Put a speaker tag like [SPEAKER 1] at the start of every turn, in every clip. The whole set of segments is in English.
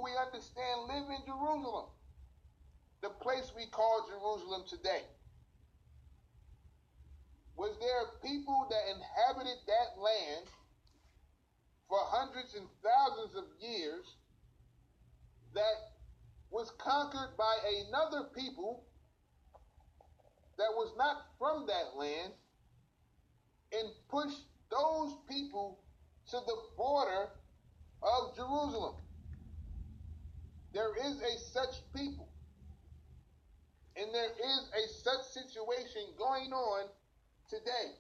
[SPEAKER 1] we understand live in Jerusalem, the place we call Jerusalem today? Was there people that inhabited that land for hundreds and thousands of years that was conquered by another people that was not from that land and pushed those people to the border of Jerusalem? There is a such people, and there is a such situation going on today.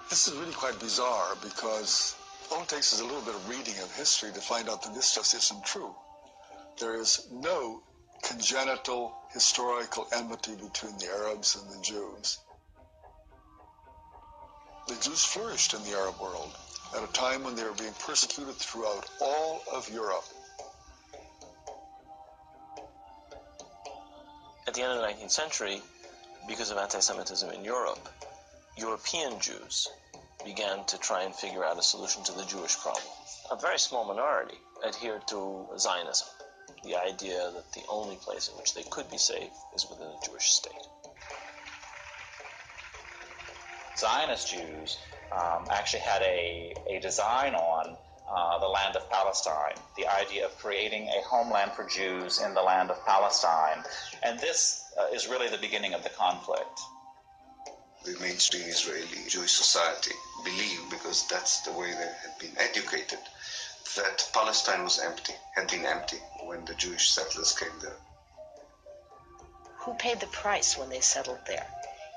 [SPEAKER 2] This is really quite bizarre because all it takes is a little bit of reading of history to find out that this just isn't true. There is no congenital historical enmity between the Arabs and the Jews. The Jews flourished in the Arab world at a time when they were being persecuted throughout all of Europe.
[SPEAKER 3] At the end of the 19th century, because of anti-Semitism in Europe, European Jews began to try and figure out a solution to the Jewish problem. A very small minority adhered to Zionism, the idea that the only place in which they could be safe is within the Jewish state.
[SPEAKER 4] Zionist Jews actually had a design on the land of Palestine, the idea of creating a homeland for Jews in the land of Palestine. And this is really the beginning of the conflict.
[SPEAKER 5] The mainstream Israeli Jewish society believed, because that's the way they had been educated, that Palestine was empty, had been empty when the Jewish settlers came there.
[SPEAKER 6] Who paid the price when they settled there?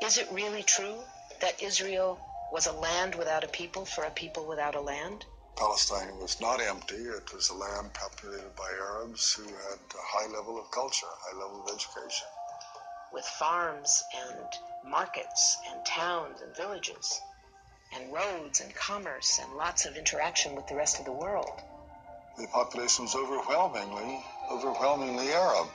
[SPEAKER 6] Is it really true that Israel was a land without a people for a people without a land?
[SPEAKER 2] Palestine was not empty. It was a land populated by Arabs who had a high level of culture, a high level of education.
[SPEAKER 6] With farms and markets and towns and villages and roads and commerce and lots of interaction with the rest of the world.
[SPEAKER 2] The population was overwhelmingly Arab.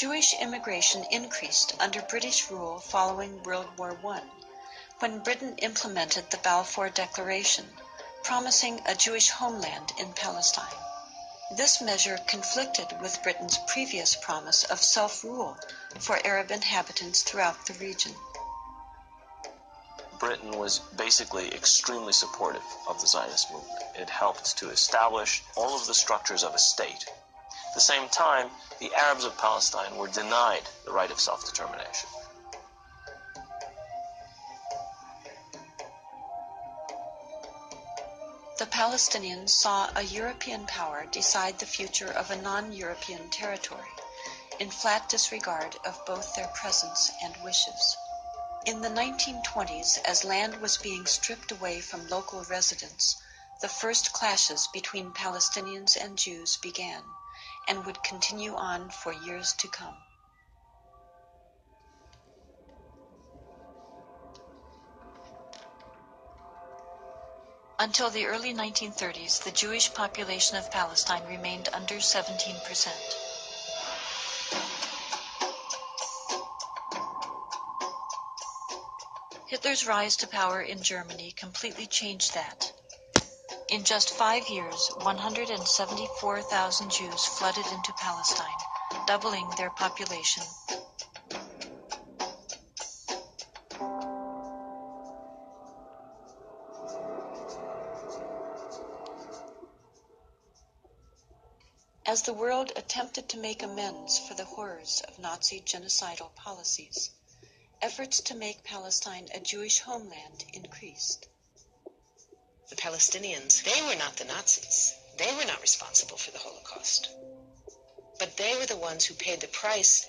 [SPEAKER 7] Jewish immigration increased under British rule following World War I, when Britain implemented the Balfour Declaration, promising a Jewish homeland in Palestine. This measure conflicted with Britain's previous promise of self-rule for Arab inhabitants throughout the region.
[SPEAKER 3] Britain was basically extremely supportive of the Zionist movement. It helped to establish all of the structures of a state. At the same time, the Arabs of Palestine were denied the right of self-determination.
[SPEAKER 7] The Palestinians saw a European power decide the future of a non-European territory, in flat disregard of both their presence and wishes. In the 1920s, as land was being stripped away from local residents, the first clashes between Palestinians and Jews began, and would continue on for years to come. Until the early 1930s, the Jewish population of Palestine remained under 17%. Hitler's rise to power in Germany completely changed that. In just 5 years, 174,000 Jews flooded into Palestine, doubling their population. As the world attempted to make amends for the horrors of Nazi genocidal policies, efforts to make Palestine a Jewish homeland increased.
[SPEAKER 6] The Palestinians, they were not the Nazis. They were not responsible for the Holocaust. But they were the ones who paid the price.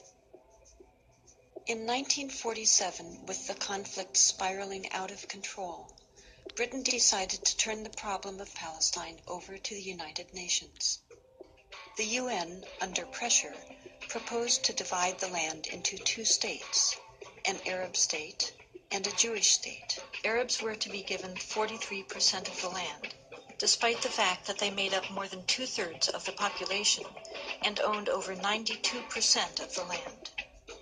[SPEAKER 7] In 1947, with the conflict spiraling out of control, Britain decided to turn the problem of Palestine over to the United Nations. The UN, under pressure, proposed to divide the land into 2 states, an Arab state and a Jewish state. Arabs were to be given 43% of the land, despite the fact that they made up more than 2/3 of the population and owned over 92% of the land.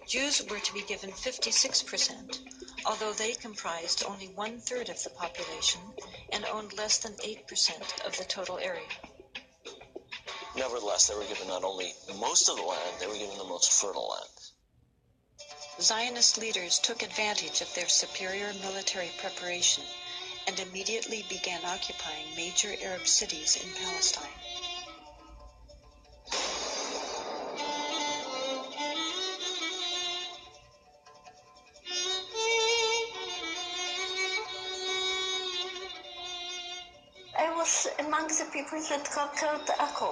[SPEAKER 7] Jews were to be given 56%, although they comprised only 1/3 of the population and owned less than 8% of the total area.
[SPEAKER 3] Nevertheless, they were given not only most of the land, they were given the most fertile land.
[SPEAKER 7] Zionist leaders took advantage of their superior military preparation and immediately began occupying major Arab cities in Palestine.
[SPEAKER 8] I was among the people that conquered Akko.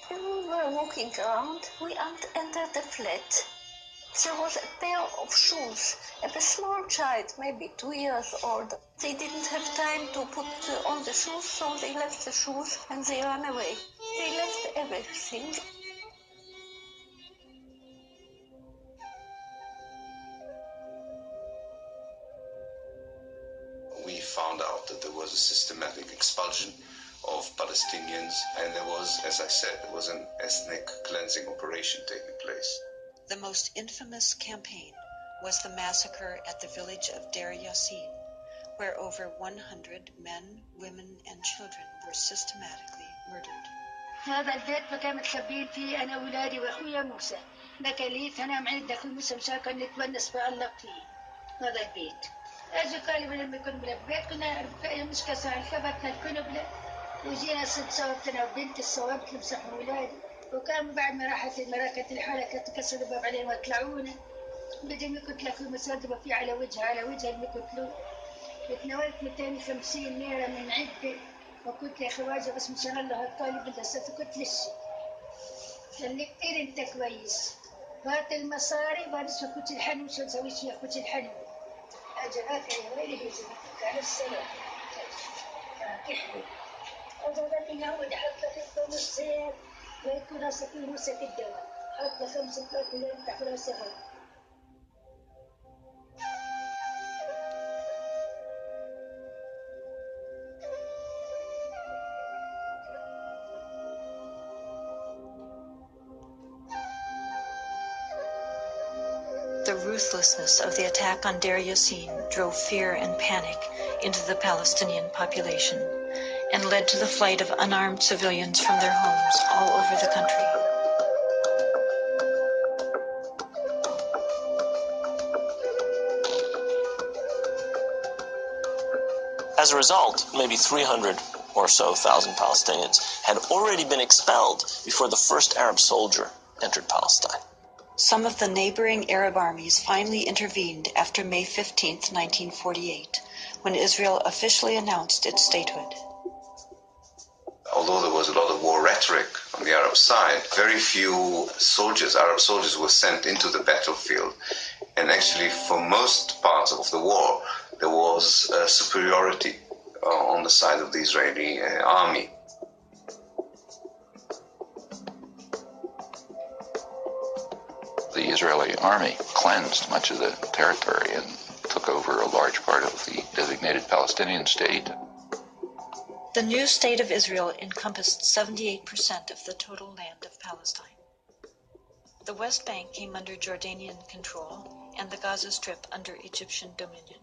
[SPEAKER 8] We were walking around. We entered the flat. There was a pair of shoes of a small child, maybe 2 years old. They didn't have time to put on the shoes, so they left the shoes and they ran away. They left everything.
[SPEAKER 5] We found out that there was a systematic expulsion of Palestinians, and there was, as I said, there was an ethnic cleansing operation taking place.
[SPEAKER 7] The most infamous campaign was the massacre at the village of Deir Yassin, where over 100 men, women, and children were systematically murdered.
[SPEAKER 9] هذا البيت فكان متخبين فيه أنا وولادي وأخويا موسى. نكليت أنا معند أخوي موسى مشاكل نتونس فألق فيه هذا البيت. أجوا قالوا لما كنا بالبيت كنا مش كسر الكبتنا الكنبلة وجينا صوبتنا وبنت الصوابت لمسحوا ولادي وكان بعد ما راحت المراكة الحالة كانت تكسر الباب علينا وطلعونا بدهم يقتلوا أخوي مسدبة فيه على وجه اللي يقتلوه. اتناولت 250 ليرة من عدة وقلت يا خواجة بس مشان الله الطالب انت ستكت للشي قال لي كتير انت كويس هات المصاري بس كنت الحن وش نسوي شيء كنت الحن اجراك يا ويلي بيزنك على السلام كحلو أجرني نعود حط لك الفلوس زين لا يكون راسك يمسك الدواء حط لك 5 ليرة تحت راسها.
[SPEAKER 7] The ruthlessness of the attack on Deir Yassin drove fear and panic into the Palestinian population and led to the flight of unarmed civilians from their homes all over the country.
[SPEAKER 3] As a result, maybe 300 or so thousand Palestinians had already been expelled before the first Arab soldier entered Palestine.
[SPEAKER 7] Some of the neighboring Arab armies finally intervened after May 15, 1948, when Israel officially announced its statehood.
[SPEAKER 5] Although there was a lot of war rhetoric on the Arab side, very few Arab soldiers were sent into the battlefield. And actually, for most parts of the war, there was superiority on the side of the Israeli army.
[SPEAKER 10] The Israeli army cleansed much of the territory and took over a large part of the designated Palestinian state.
[SPEAKER 7] The new state of Israel encompassed 78% of the total land of Palestine. The West Bank came under Jordanian control and the Gaza Strip under Egyptian dominion.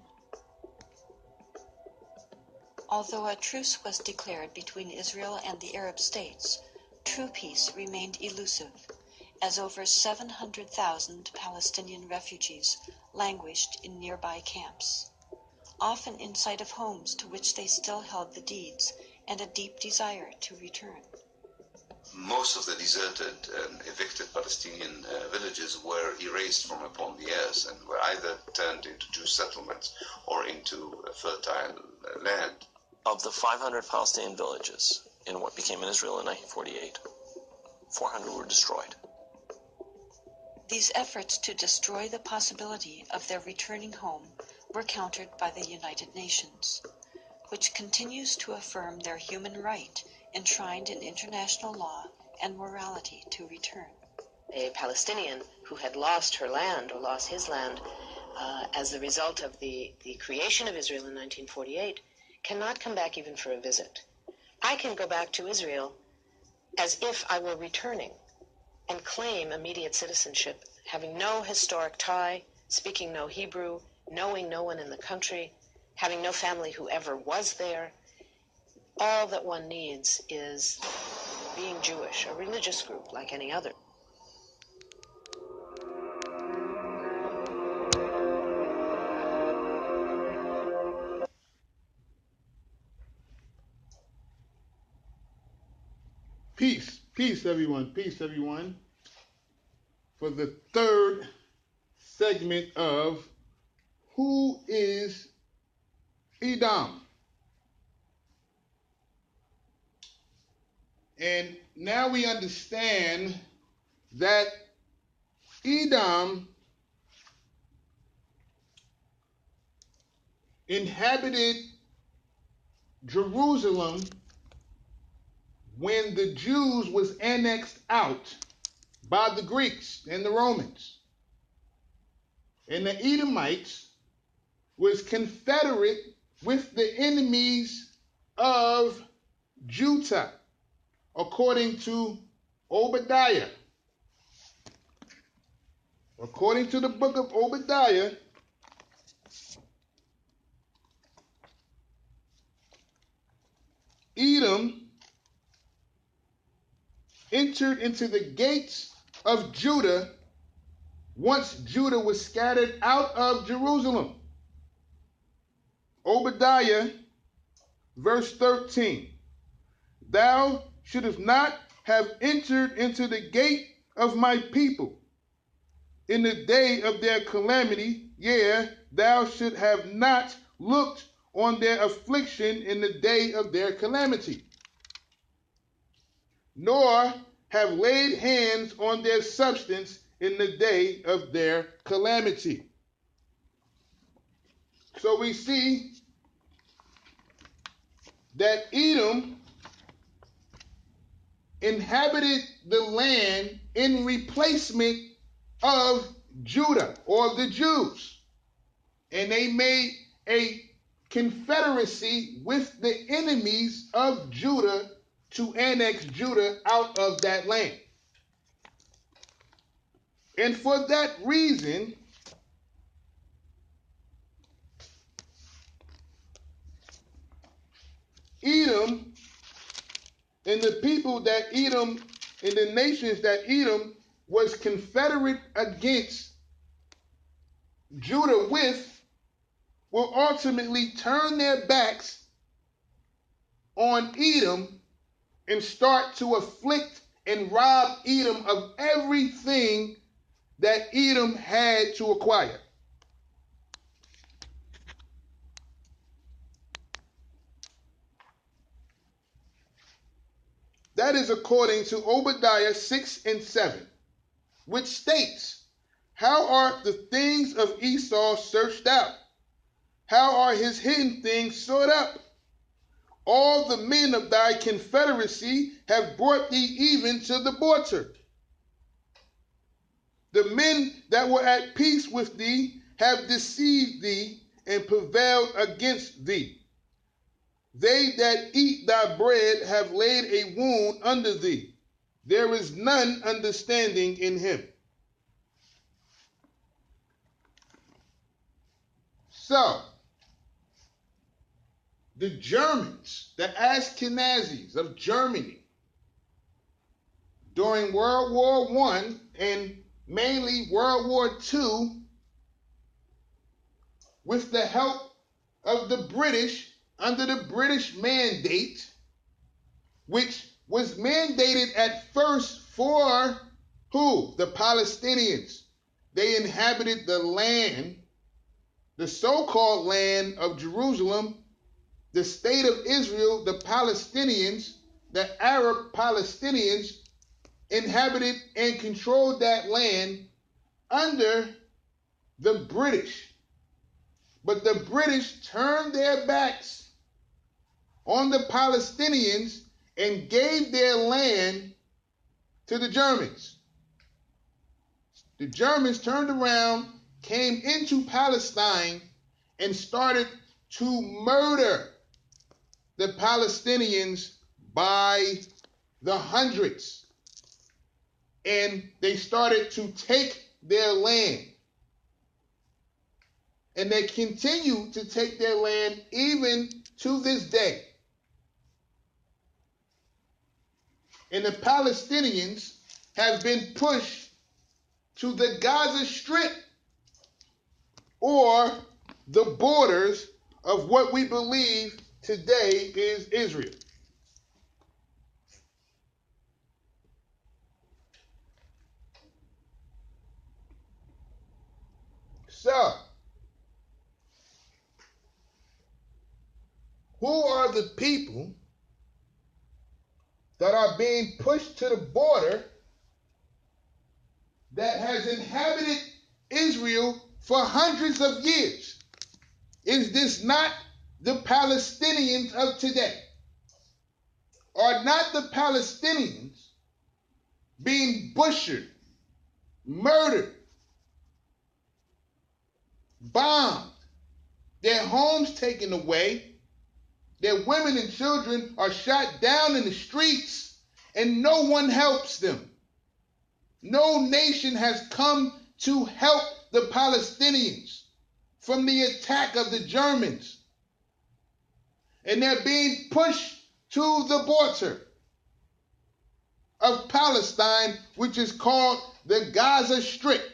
[SPEAKER 7] Although a truce was declared between Israel and the Arab states, true peace remained elusive, as over 700,000 Palestinian refugees languished in nearby camps, often in sight of homes to which they still held the deeds and a deep desire to return.
[SPEAKER 5] Most of the deserted and evicted Palestinian villages were erased from upon the earth and were either turned into Jewish settlements or into fertile land.
[SPEAKER 3] Of the 500 Palestinian villages in what became Israel in 1948, 400 were destroyed.
[SPEAKER 7] These efforts to destroy the possibility of their returning home were countered by the United Nations, which continues to affirm their human right enshrined in international law and morality to return.
[SPEAKER 6] A Palestinian who had lost her land or lost his land as a result of the creation of Israel in 1948 cannot come back even for a visit. I can go back to Israel as if I were returning and claim immediate citizenship, having no historic tie, speaking no Hebrew, knowing no one in the country, having no family who ever was there. All that one needs is being Jewish, a religious group like any other.
[SPEAKER 1] Peace, everyone. For the third segment of Who is Edom? And now we understand that Edom inhabited Jerusalem when the Jews was annexed out by the Greeks and the Romans. And the Edomites was confederate with the enemies of Judah, according to Obadiah. According to the book of Obadiah, Edom entered into the gates of Judah once Judah was scattered out of Jerusalem. Obadiah, verse 13. Thou shouldst not have entered into the gate of my people in the day of their calamity, yea, thou should have not looked on their affliction in the day of their calamity, nor have laid hands on their substance in the day of their calamity. So we see that Edom inhabited the land in replacement of Judah or the Jews. And they made a confederacy with the enemies of Judah to annex Judah out of that land. And for that reason, Edom and the people that Edom and the nations that Edom was confederate against Judah with will ultimately turn their backs on Edom and start to afflict and rob Edom of everything that Edom had to acquire. That is according to Obadiah 6 and 7, which states, "How are the things of Esau searched out? How are his hidden things sought up? All the men of thy confederacy have brought thee even to the border. The men that were at peace with thee have deceived thee and prevailed against thee. They that eat thy bread have laid a wound under thee. There is none understanding in him." So, the Germans, the Ashkenazis of Germany, during World War I and mainly World War II, with the help of the British under the British Mandate, which was mandated at first for who? The Palestinians. They inhabited the land, the so-called land of Jerusalem, the state of Israel. The Palestinians, the Arab Palestinians, inhabited and controlled that land under the British. But the British turned their backs on the Palestinians and gave their land to the Germans. The Germans turned around, came into Palestine, and started to murder the Palestinians by the hundreds. And they started to take their land. And they continue to take their land even to this day. And the Palestinians have been pushed to the Gaza Strip, or the borders of what we believe today is Israel. So, who are the people that are being pushed to the border that has inhabited Israel for hundreds of years? Is this not the Palestinians of today? Are not the Palestinians being butchered, murdered, bombed, their homes taken away, their women and children are shot down in the streets, and no one helps them? No nation has come to help the Palestinians from the attack of the Germans. And they're being pushed to the border of Palestine, which is called the Gaza Strip.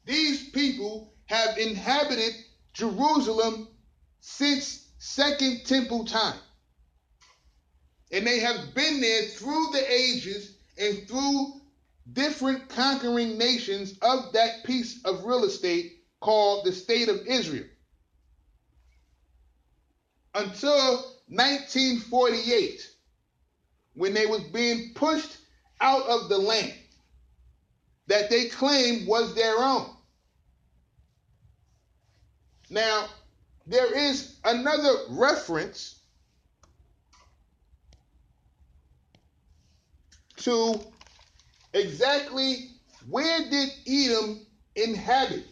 [SPEAKER 1] These people have inhabited Jerusalem since Second Temple time. And they have been there through the ages and through different conquering nations of that piece of real estate called the State of Israel. Until 1948, when they was being pushed out of the land that they claimed was their own. Now, there is another reference to exactly where did Edom inhabit.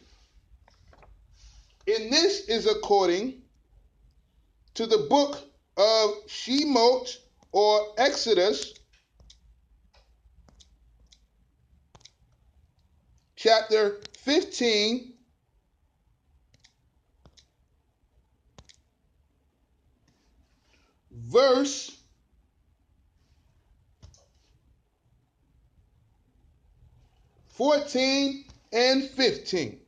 [SPEAKER 1] And this is according to the book of Shemot, or Exodus, chapter 15, verse 14 and 15.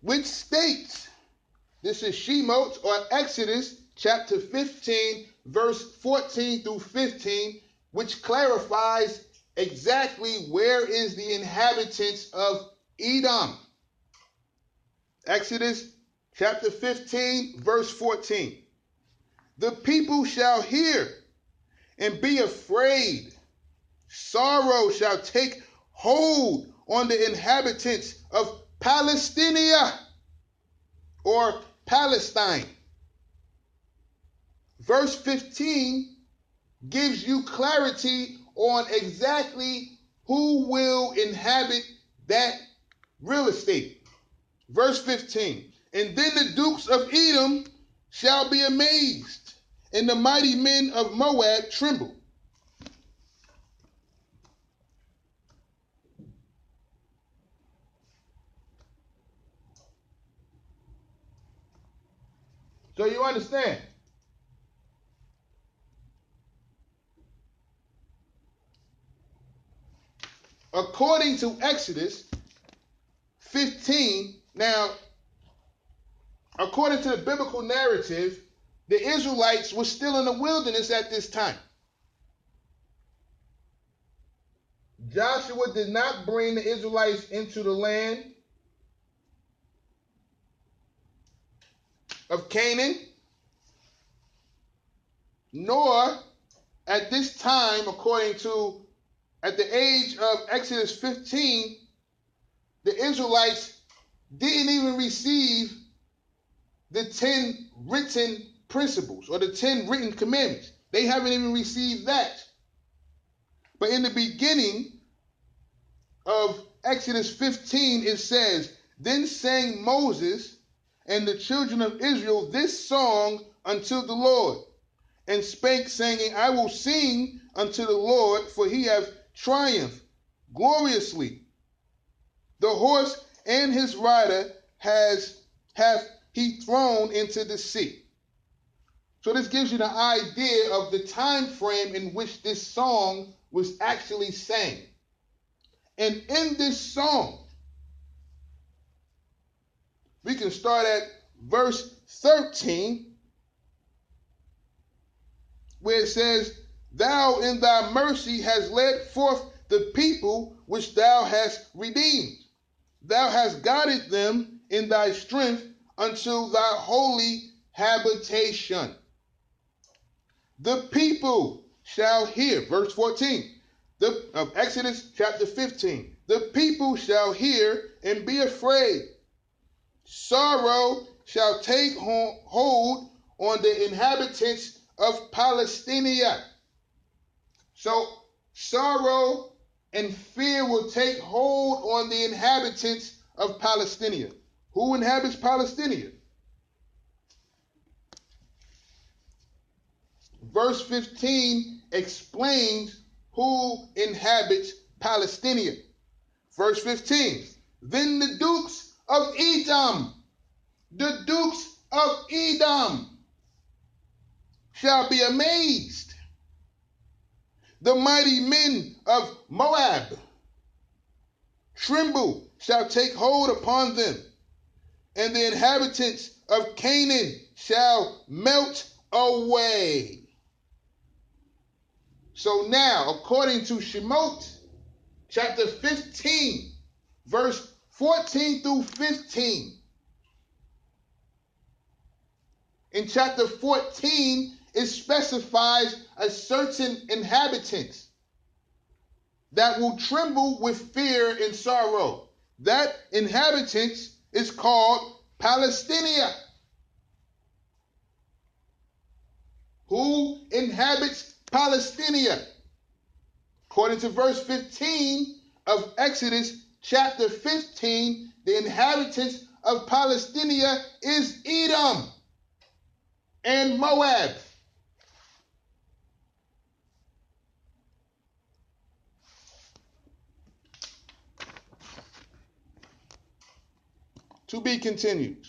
[SPEAKER 1] Which states, this is Shemot or Exodus chapter 15, verse 14 through 15, which clarifies exactly where is the inhabitants of Edom. Exodus chapter 15, verse 14. The people shall hear and be afraid. Sorrow shall take hold on the inhabitants of Palestinia or Palestine. Verse 15 gives you clarity on exactly who will inhabit that real estate. Verse 15, and then the dukes of Edom shall be amazed, and the mighty men of Moab tremble. So you understand? According to Exodus 15, now, according to the biblical narrative, the Israelites were still in the wilderness at this time. Joshua did not bring the Israelites into the land of Canaan, nor at this time, at the age of Exodus 15, the Israelites didn't even receive the 10 written principles or the 10 written commandments. They haven't even received that. But in the beginning of Exodus 15, it says, then sang Moses and the children of Israel this song unto the Lord, and spake, saying, I will sing unto the Lord, for he hath triumphed gloriously. The horse and his rider hath he thrown into the sea. So this gives you the idea of the time frame in which this song was actually sang. And in this song, we can start at verse 13, where it says, thou in thy mercy hast led forth the people which thou hast redeemed. Thou hast guided them in thy strength unto thy holy habitation. The people shall hear, verse 14 of Exodus chapter 15. The people shall hear and be afraid. Sorrow shall take hold on the inhabitants of Palestinia. So sorrow and fear will take hold on the inhabitants of Palestinia. Who inhabits Palestinia? Verse 15 explains who inhabits Palestinia. Verse 15, then the dukes of Edom, shall be amazed. The mighty men of Moab tremble, shall take hold upon them, and the inhabitants of Canaan shall melt away. So now, according to Shemot, chapter 15, verse 14 through 15, in chapter 14, it specifies a certain inhabitants that will tremble with fear and sorrow. That inhabitants is called Palestinia. Who inhabits Palestinia? According to verse 15 of Exodus chapter 15, the inhabitants of Palestinia is Edom and Moab. To be continued.